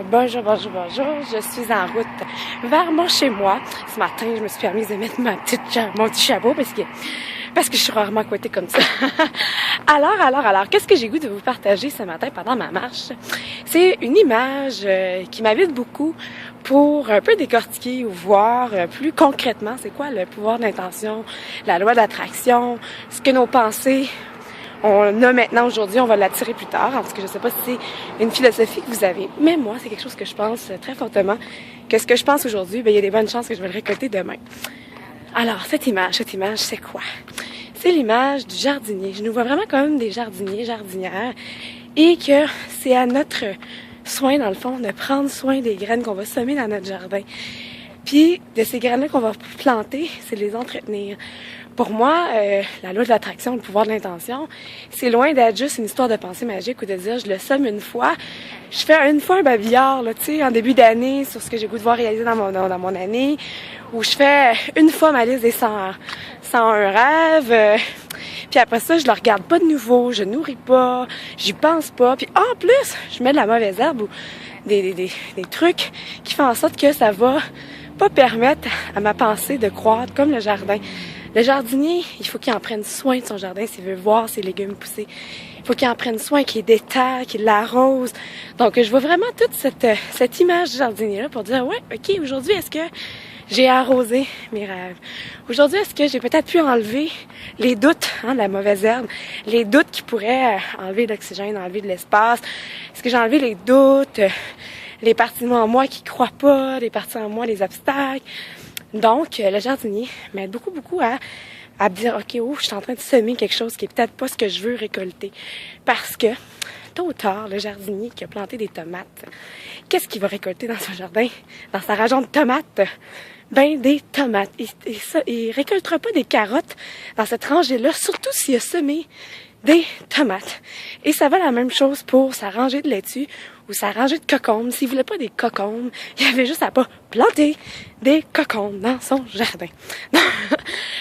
Bonjour, bonjour, bonjour. Je suis en route vers mon chez-moi. Ce matin, je me suis permise de mettre mon petit chapeau parce que je suis rarement couettée comme ça. Alors, qu'est-ce que j'ai goût de vous partager ce matin pendant ma marche? C'est une image qui m'habite beaucoup pour un peu décortiquer ou voir plus concrètement c'est quoi le pouvoir de l'intention, la loi d'attraction, ce que nos pensées on a maintenant aujourd'hui, on va l'attirer plus tard, parce que je sais pas si c'est une philosophie que vous avez, mais moi, c'est quelque chose que je pense très fortement, que ce que je pense aujourd'hui, il y a des bonnes chances que je vais le récolter demain. Alors, cette image, c'est quoi? C'est l'image du jardinier. Je nous vois vraiment comme des jardiniers, jardinières, et que c'est à notre soin, dans le fond, de prendre soin des graines qu'on va semer dans notre jardin. Puis, de ces graines-là qu'on va planter, c'est de les entretenir. Pour moi, la loi de l'attraction, le pouvoir de l'intention, c'est loin d'être juste une histoire de pensée magique ou de dire je le somme une fois. Je fais une fois un babillard, là, tu sais, en début d'année, sur ce que j'ai goût de voir réaliser dans mon année, ou je fais une fois ma liste des 101 rêves, puis après ça, je le regarde pas de nouveau, je nourris pas, j'y pense pas, puis en plus, je mets de la mauvaise herbe ou des trucs qui font en sorte que ça va pas permettre à ma pensée de croître comme le jardin. Le jardinier, il faut qu'il en prenne soin de son jardin s'il veut voir ses légumes pousser. Il faut qu'il en prenne soin, qu'il détaille, qu'il l'arrose. Donc, je vois vraiment toute cette image du jardinier-là pour dire, ouais, OK, aujourd'hui, est-ce que j'ai arrosé mes rêves? Aujourd'hui, est-ce que j'ai peut-être pu enlever les doutes, de la mauvaise herbe, les doutes qui pourraient enlever de l'oxygène, enlever de l'espace? Est-ce que j'ai enlevé les doutes, les parties en moi qui croient pas, les parties en moi, les obstacles? Donc, le jardinier m'aide beaucoup à me dire, OK, je suis en train de semer quelque chose qui est peut-être pas ce que je veux récolter. Parce que, tôt ou tard, le jardinier qui a planté des tomates, qu'est-ce qu'il va récolter dans son jardin, dans sa région de tomates? Ben, des tomates. Il récoltera pas des carottes dans cette rangée-là, surtout s'il a semé des tomates. Et ça va la même chose pour sa rangée de laitue ou sa rangée de cocombes. S'il voulait pas des cocombes, il avait juste à pas planter des cocombes dans son jardin.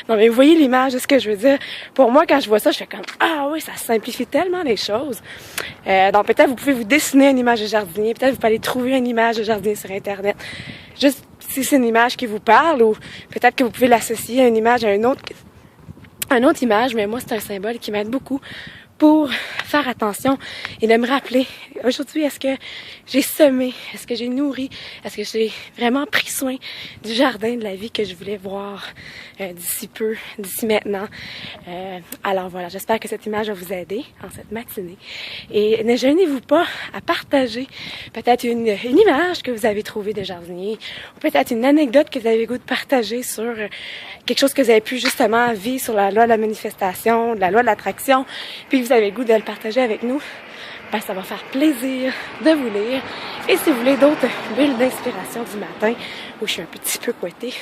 Non, mais vous voyez l'image de ce que je veux dire. Pour moi, quand je vois ça, je fais comme, ah oui, ça simplifie tellement les choses. Donc peut-être vous pouvez vous dessiner une image de jardinier, peut-être vous pouvez aller trouver une image de jardinier sur Internet. Juste si c'est une image qui vous parle, ou peut-être que vous pouvez l'associer à une image, à une autre image, mais moi, c'est un symbole qui m'aide beaucoup pour faire attention et de me rappeler, aujourd'hui, est-ce que j'ai semé, est-ce que j'ai nourri, est-ce que j'ai vraiment pris soin du jardin de la vie que je voulais voir d'ici maintenant. Alors voilà, j'espère que cette image va vous aider en cette matinée. Et ne gênez-vous pas à partager peut-être une image que vous avez trouvée de jardinier, ou peut-être une anecdote que vous avez goût de partager sur quelque chose que vous avez pu justement vivre sur la loi de la manifestation, la loi de l'attraction, puis vous avez le goût de le partager avec nous. Ben, ça va faire plaisir de vous lire. Et si vous voulez d'autres bulles d'inspiration du matin, où je suis un petit peu couettée,